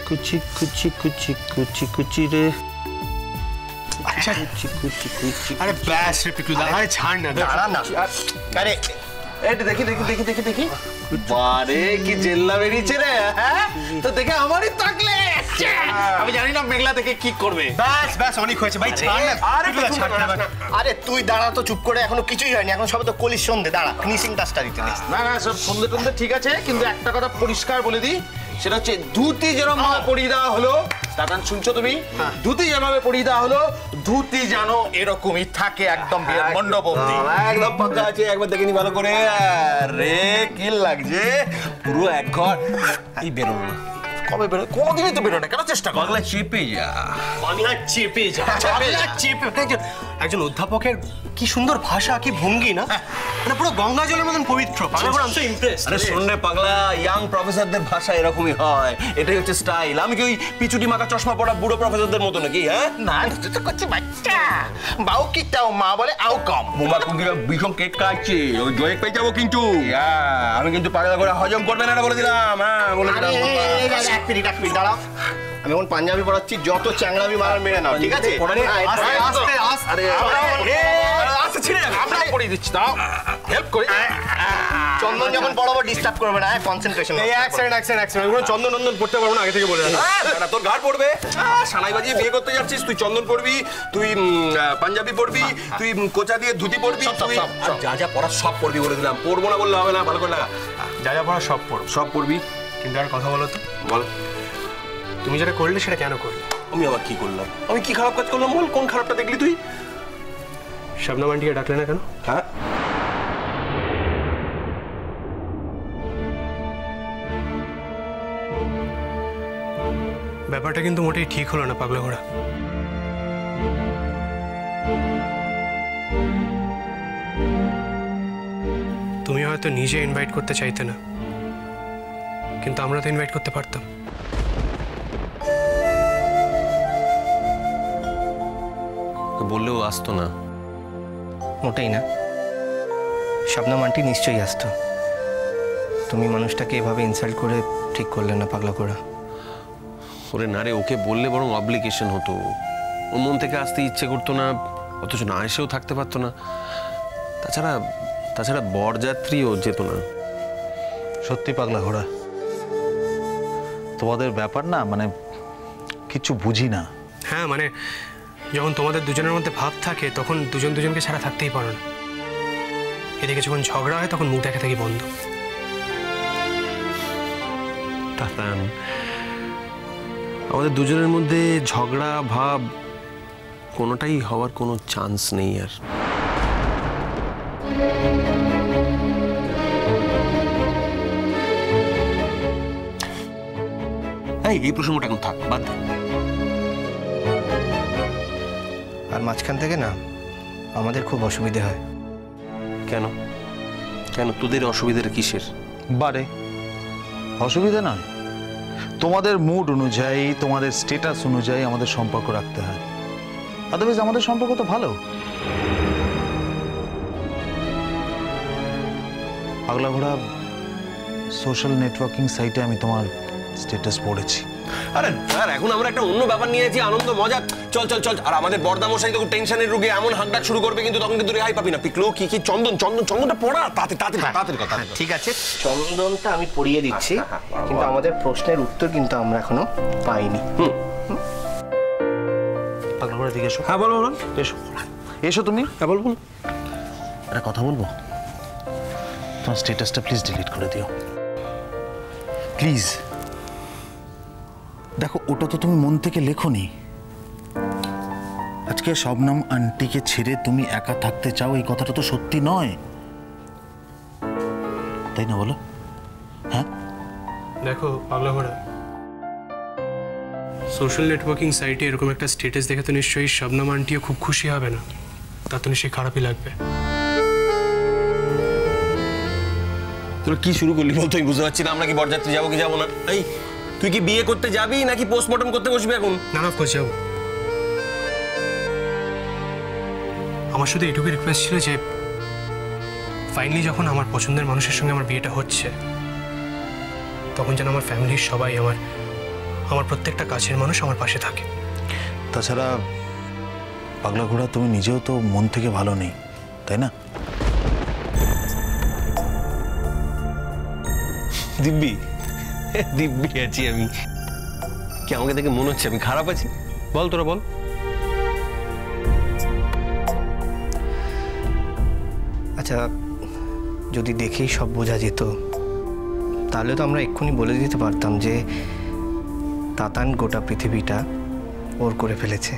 কুচি কুচি কুচি কুচি কুচি রে। আচ্ছা কুচি কুচি কুচি। আরে ব্যাস রে পিকলু দা, আরে ছাড় না, দাঁড়া না। আরে এটা দেখি দেখি দেখি দেখি দেখি। বারে কি জেল্লা বেরিয়েছে রে। হ্যাঁ তো দেখে আমারই তাকলে। আমি জানি না মেঘলা দেখে কি করবে। ব্যাস ব্যাস অনেক হয়েছে ভাই, ছাড় না। আরে ছাড় না। আরে তুই দাঁড়া তো, চুপ করে, এখনো কিছুই হয়নি, এখন সবে তো কলির সন্ধে। দাঁড়া, ফিনিশিং টাচটা দিতে দে। না না সব সন্ধে টন্ধে ঠিক আছে, কিন্তু একটা কথা পরিষ্কার বলে দিই, সেটা হচ্ছে ধুতি যেরকম ভাবে পরিয়ে দেওয়া হলো, দাদান শুনছো তুমি? ধুতি যেভাবে পরিয়ে দেওয়া হলো, ধুতি যেন এরকমই থাকে একদম বিয়ের মণ্ডপ অবধি। একদম পাকা আছে, একবার দেখে নি ভালো করে। আরে কি লাগছে, পুরো এক ঘর। এই বেরোনো না, কবে বেরো? কোনদিনই তো বেরো না, কেন চেষ্টা কর? বাংলা চেপে যা, বাংলা চেপে যা, বাংলা চেপে। একজন অধ্যাপকের কি সুন্দর ভাষা, কি ভঙ্গি না, মানে পুরো গঙ্গা জলের মতন পবিত্র। আরে শোন রে পাগলা, ইয়াং প্রফেসরদের ভাষা এরকমই হয়, এটাই হচ্ছে স্টাইল। আমি কি ওই পিচুটি মাকা চশমা পড়া বুড়ো প্রফেসরদের মতো নাকি? হ্যাঁ না, তুই তো করছিস বাচ্চা। বাউ কিটাও, মা বলে আউ কম। বোমা কুকিরা ভীষণ কেক কাটছে, ওই জয়ে পেয়ে যাবো কিন্তু। আমি কিন্তু পাগলা করে হজম করবে না বলে দিলাম। হ্যাঁ বলে দিলাম। এক মিনিট দাঁড়াও, আমি এখন পাঞ্জাবি পড়াচ্ছি, যত চ্যাংড়ামি মারার মেরে নাও, ঠিক আছে? চন্দন যখন পড়াবো ডিস্টার্ব করবে না, কনসেন্ট্রেশন। চন্দন নন্দন পড়তে পারবো না, আগে থেকে বলে রাখা। তোর ঘাড় পড়বে, সানাই বাজিয়ে বিয়ে করতে যাচ্ছিস, তুই চন্দন পড়বি, তুই পাঞ্জাবি পড়বি, তুই কোচা দিয়ে ধুতি পড়বি, যা যা পড়া সব পড়বি বলে দিলাম। পড়বো না বললে হবে না, ভালো করে লাগা। যা যা পড়া সব পড়বো, সব পড়বি। কিন্তু আর কথা বলো তো, বল তুমি যেটা করলে সেটা কেন করলে? আমি আবার কি করলাম? আমি কি খারাপ কাজ করলাম বল? কোন খারাপটা দেখলি তুই? শবনম আন্টিকে ডাকলে না কেন? হ্যাঁ ব্যাপারটা কিন্তু মোটেই ঠিক হলো না পাগলা ঘোড়া। তুমি হয়তো নিজে ইনভাইট করতে চাইতে না, কিন্তু আমরা তো ইনভাইট করতে পারতাম। বললেও আসতো না। মোটেই না, শবনম আন্টি নিশ্চয়ই আসতো। তুমি মানুষটাকে এভাবে ইনসাল্ট করে ঠিক করলে না পাগলা ঘোড়া। ওরে না রে, ওকে বললে বরং অব্লিগেশন হতো, ওর মন থেকে আসতে ইচ্ছে করতো না, অথচ না এসেও থাকতে পারতো না। তাছাড়া বরযাত্রীও যেত না। সত্যি পাগলা ঘোড়া, তোমাদের ব্যাপার না, মানে কিছু বুঝি না। হ্যাঁ মানে যখন তোমাদের দুজনের মধ্যে ভাব থাকে তখন দুজন দুজনকে ছাড়া থাকতেই পারো না। এদিকে যখন ঝগড়া হয় তখন মুখ দেখা থাকি বন্ধ। তাতান, আমাদের দুজনের মধ্যে ঝগড়া ভাব কোনোটাই হওয়ার কোনো চান্স নেই আর। এই প্রসঙ্গটা এখন থাক, বাদ দে। আর মাঝখান থেকে না আমাদের খুব অসুবিধে হয়। কেন কেন তোদের অসুবিধাটা কিসের? বারে অসুবিধা নয়, তোমাদের মুড অনুযায়ী, তোমাদের স্ট্যাটাস অনুযায়ী আমাদের সম্পর্ক রাখতে হয়। আদারওয়াইজ আমাদের সম্পর্ক তো ভালো। পাগলা ঘোড়া, সোশ্যাল নেটওয়ার্কিং সাইটে আমি তোমার স্ট্যাটাস পড়েছি। আরে স্যার, এখন আমরা একটা অন্য ব্যাপার নিয়েছি, আনন্দ মজা, চল চল চল। আর আমাদের বর্দামশাই তো টেনশনের রোগে এমন হাঁকডাক শুরু করবে, কিন্তু তখন কিন্তু রেহাই পাবি না। পিকলো কি কি চন্দনটা পড়া, তাড়াতাড়ি কথা। ঠিক আছে, চন্দনটা আমি পড়িয়ে দিচ্ছি, কিন্তু আমাদের প্রশ্নের উত্তর কিন্তু আমরা এখনো পাইনি। পাগলা ঘোড়া দিকে এসো। হ্যাঁ বলো বলো। এসো এসো তুমি। হ্যাঁ বল বল। একটা কথা বলবো, তোমার স্ট্যাটাসটা প্লিজ ডিলিট করে দিও, প্লিজ। দেখো, ওটা তো তুমি মন থেকে লেখোনি। আজকে শবনম আন্টিকে ছেড়ে তুমি একা থাকতে চাও, এই কথাটা তো সত্যি নয়, তাই না বলো? হ্যাঁ দেখো পাগলা ঘোড়া, সোশ্যাল নেটওয়ার্কিং সাইটে এরকম একটা স্ট্যাটাস দেখে তো নিশ্চয়ই শবনম আন্টিও খুব খুশি হবে না, তা তো নিশ্চয়ই খারাপই লাগবে। তোরা কি শুরু করলি বলতো? আমি বুঝতে পারছি না, আমরা কি বরযাত্রী যাবো কি যাবো না? এই তুই কি বিয়ে করতে যাবি নাকি পোস্টমর্টম করতে বসবি এখন? না না, অফকোর্স যাবো। আমার শুধু এটুকু রিকোয়েস্ট ছিল যে ফাইনালি যখন আমার পছন্দের মানুষের সঙ্গে আমার বিয়েটা হচ্ছে, তখন যেন আমার ফ্যামিলির সবাই আমার প্রত্যেকটা কাছের মানুষ আমার পাশে থাকে। তাছাড়া পাগলা ঘোড়া, তুমি নিজেও তো মন থেকে ভালো নেই, তাই না? দিব্যি দিব্যি আছি আমি। কি আমাকে দেখে মনে হচ্ছে আমি খারাপ আছি? বল তোরা বল। আচ্ছা, যদি দেখেই সব বোঝা যেত তাহলে তো আমরা এক্ষুনি বলে দিতে পারতাম যে তাতান গোটা পৃথিবীটা ওর করে ফেলেছে।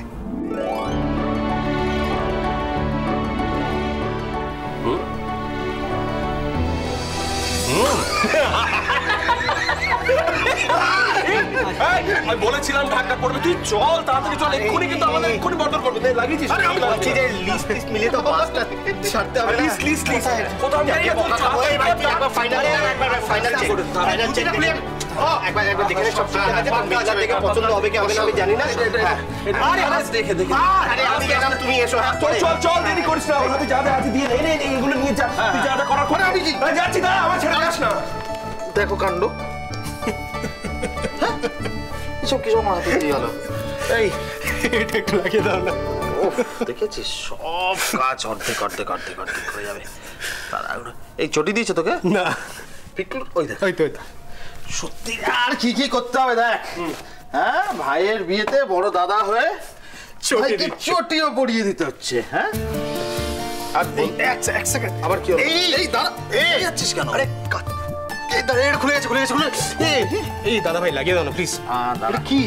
আমি বলেছিলাম ঢাকটা পড়বে, তুই চল তাড়াতাড়ি চল, এক্ষুনি কিন্তু আমাদের এক্ষুনি বদল করবে। লাগিয়েছিস? আরে আমি বলছি যে লিস্ট মিলিয়ে তো বাসটা ছাড়তে হবে। লিস্ট কোথাও আমি একবার ফাইনাল চেক একবার দেখে নে, সব ঠিকঠাক আছে। বাজার থেকে পছন্দ হবে কি হবে না আমি জানি না। আরে দেখে আরে আমি গেলাম, তুমি এসো। চল দেরি করিস না, ওর হাতে যা যা আছে দিয়ে নে, এইগুলো নিয়ে যা, তুই যা যা করার পরে আমি যাচ্ছি। দাঁড়া, আমার ছেড়ে যাস না। দেখো কাণ্ড, এসব কিসব মারাতে দিয়ে গেল। এই এটা একটু লাগিয়ে দাও না। ওফ, দেখেছিস সব কাজ অর্ধেক হয়ে যাবে। এই চটি দিয়েছে তোকে? না, পিকলু, ওই দেখ, ওই তো সত্যি আর কি করতে হবে দেখ। হ্যাঁ, ভাইয়ের বিয়েতে বড় দাদা হয়ে ভাইকে চটিও পরিয়ে দিতে হচ্ছে। হ্যাঁ, আর এক সেকেন্ড, আবার কি হলো? এই দাঁড়া, এই যাচ্ছিস কেন? আরে খুলে গেছে। এই দাদা ভাই লাগিয়ে দাও না প্লিজ। এটা কি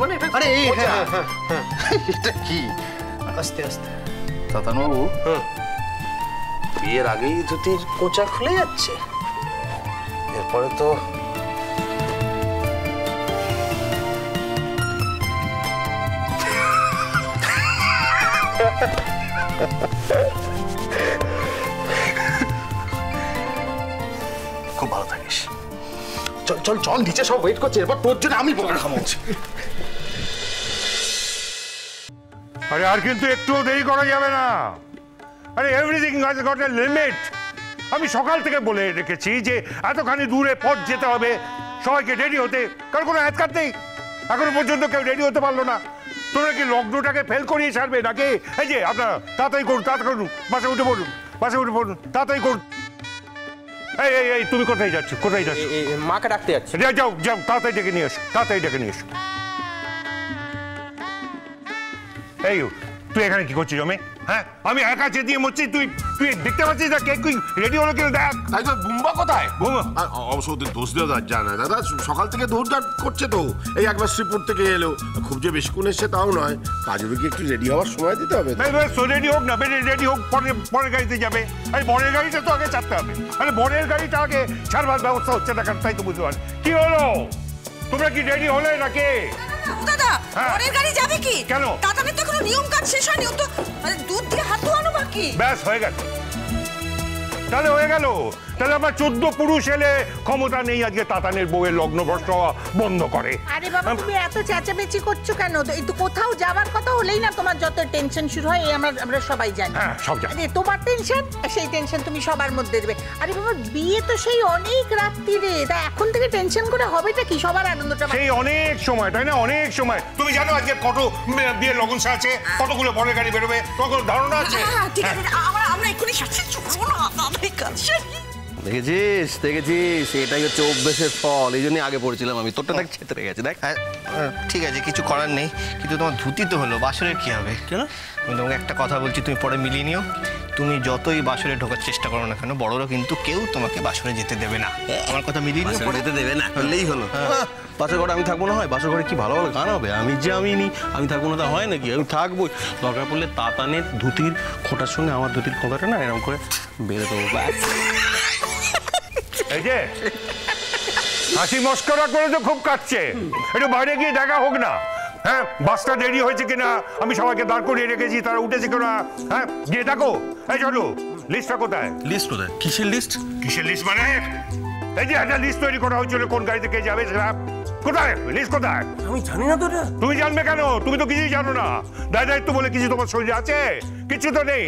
মানে? এটা আরে এই এটা কি? আস্তে আস্তে। তাতানবাবু, বিয়ের আগেই ধুতির কোঁচা খুলে যাচ্ছে, এরপরে তো খুব ভালো থাকিস। চল চল চল, নিচে সব ওয়েট করছে, এরপর তোর জন্য আমি বকা খামাচ্ছি। আরে আর কিন্তু একটুও দেরি করা যাবে না। আরে everything has got a limit. আমি সকাল থেকে বলে রেখেছি যে এতখানি দূরে পথ যেতে হবে, সবাইকে রেডি হতে, কারণ কোনো অ্যাজকার নেই। এখনো পর্যন্ত কেউ রেডি হতে পারলো না। তোমরা কি লগ্নটাকে ফেল করিয়ে ছাড়বে নাকি? এই যে আপনারা তাড়াতাড়ি করুন, বাসে উঠে পড়ুন, তাড়াতাড়ি করুন। এই তুমি কোথায় যাচ্ছ? মাকে ডাকতে যাচ্ছি। যাও তাড়াতাড়ি ডেকে নিয়ে এসো। এই তুই এখানে কি করছিস আমি? হ্যাঁ, আমি একা চেতিয়ে মরছি, তুই দেখতে পাচ্ছিস না কেক রেডি হলো কিনা? দেখ। তাই তো, বুম্বা কোথায়? বুম্বা অবশ্য ওদের দোষ দেওয়া যায় না দাদা, সকাল থেকে দৌড়ঝাঁট করছে তো। এই একবার শ্রীপুর থেকে এলো, খুব যে বেশিক্ষণ এসছে তাও নয়। কাজের কি একটু রেডি হওয়ার সময় দিতে হবে। রেডি হোক না, রেডি হোক, পরের গাড়িতে যাবে। আরে বরের গাড়িটা তো আগে ছাড়তে হবে। আরে বরের গাড়িটা আগে ছাড়বার ব্যবস্থা হচ্ছে না, তাই তো বুঝতে পারি। কি হলো, তোমরা কি রেডি হলে নাকি? দাদা, পরের গাড়ি যাবে কি? কেন? তাতানের তো কোনো নিয়ম কাজ শেষ হয়নি, ও তো দুধ দিয়ে হাত ধোয়ানো বাকি। ব্যাস হয়ে গেল, তাহলে হয়ে গেল। তাহলে আমার 14 পুরুষ এলে ক্ষমতা নেই আজকে তাতানের বউয়ের লগ্ন ভ্রষ্ট বন্ধ করে। আরে বাবা, তুমি এত চেঁচামেচি করছো কেন? এই তো কোথাও যাবার কথা হলেই না তোমার যত টেনশন শুরু হয়, আমরা সবাই জানি। হ্যাঁ, সব জানি। আরে তোমার টেনশন, সেই টেনশন তুমি সবার মধ্যে দেবে। আরে বাবা, বিয়ে তো সেই অনেক রাত্রিরে, তা এখন থেকে টেনশন করে হবেটা কি? সবার আনন্দটা সেই অনেক সময়, তাই না? অনেক সময়। তুমি জানো আজকে কত বিয়ের লগন আছে, কতগুলো বরের গাড়ি বেরোবে, কত ধারণা আছে? ঠিক আছে, আমরা এক্ষুনি সাথে চলবো না, আমাদের কাছে। দেখেছিস এটাই হচ্ছে অভ্যেসের ফল। এই জন্যই আগে পড়েছিলাম আমি। তোরটা দেখ ছেতরে গেছে, দেখ। ঠিক আছে, কিছু করার নেই, কিন্তু তোমার ধুতি তো হলো, বাসরের কি হবে? কেন? আমি তোমাকে একটা কথা বলছি, তুমি পরে মিলিয়ে নিও। তুমি যতই বাসরে ঢোকার চেষ্টা করো না কেন, বড়রা কিন্তু কেউ তোমাকে বাসরে যেতে দেবে না। আমার কথা মিলিয়ে নিও। যেতে দেবে না, করলেই হলো। বাসর ঘরে আমি থাকবো না হয়? বাসর ঘরে কি ভালো ভালো গান হবে? আমি থাকবো না, তা হয় নাকি? আমি থাকবো। দরকার পড়লে তাতানের ধুতির খোঁটার সঙ্গে আমার ধুতির খোঁটাটা না এরকম করে বেঁধে দেবো। এই যে হাসি মস্করা করে তো খুব কাটছে, একটু বাইরে গিয়ে দেখা হোক না। হ্যাঁ, বাসটা দেরি হয়েছে কিনা, আমি সবাইকে দাঁড় করিয়ে রেখেছি, তারা উঠেছে কিনা, হ্যাঁ গিয়ে দেখো। এই চলো, লিস্টটা কোথায়? লিস্ট কোথায়? কিসের লিস্ট? কিসের লিস্ট মানে? এই যে একটা লিস্ট তৈরি করা হয়েছিল, কোন গাড়িতে কে যাবে সেটা কোথায়? লিস্ট কোথায়? আমি জানি না তো। তুমি জানবে কেন? তুমি তো কিছুই জানো না। দায়িত্ব বলে কিছু তোমার শরীরে আছে? কিছু তো নেই।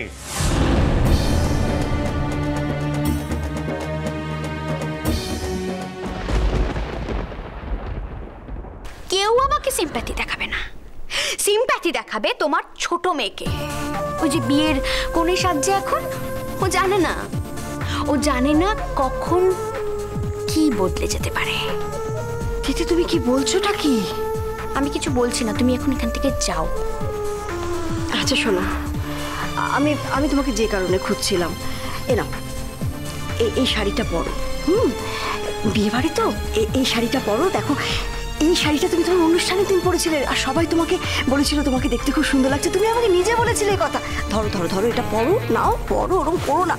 কেউ সিম্প্যাথি দেখাবে না, সিম্প্যাথি দেখাবে তোমার ছোট মেয়েকে। ওই যে বিয়ের কোণে সাজছে এখন, ও জানে না, ও জানে না কখন কি বদলে যেতে পারে। দিদি তুমি কি বলছোটা কি? আমি কিছু বলছি না, তুমি এখন এখান থেকে যাও। আচ্ছা শোনো, আমি আমি তোমাকে যে কারণে খুঁজছিলাম, এ নাও এই শাড়িটা পরো। বিয়ে বাড়ি তো, এই শাড়িটা পরো। দেখো এই শাড়িটা তুমি তোমার অনুষ্ঠানের দিন পরেছিলে, আর সবাই তোমাকে বলেছিল তোমাকে দেখতে খুব সুন্দর লাগছে। তুমি আমাকে নিজে বলেছিলে এই কথা। ধরো ধরো ধরো, এটা পরো, নাও পরো, ওরকম পরো না।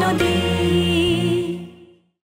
নদী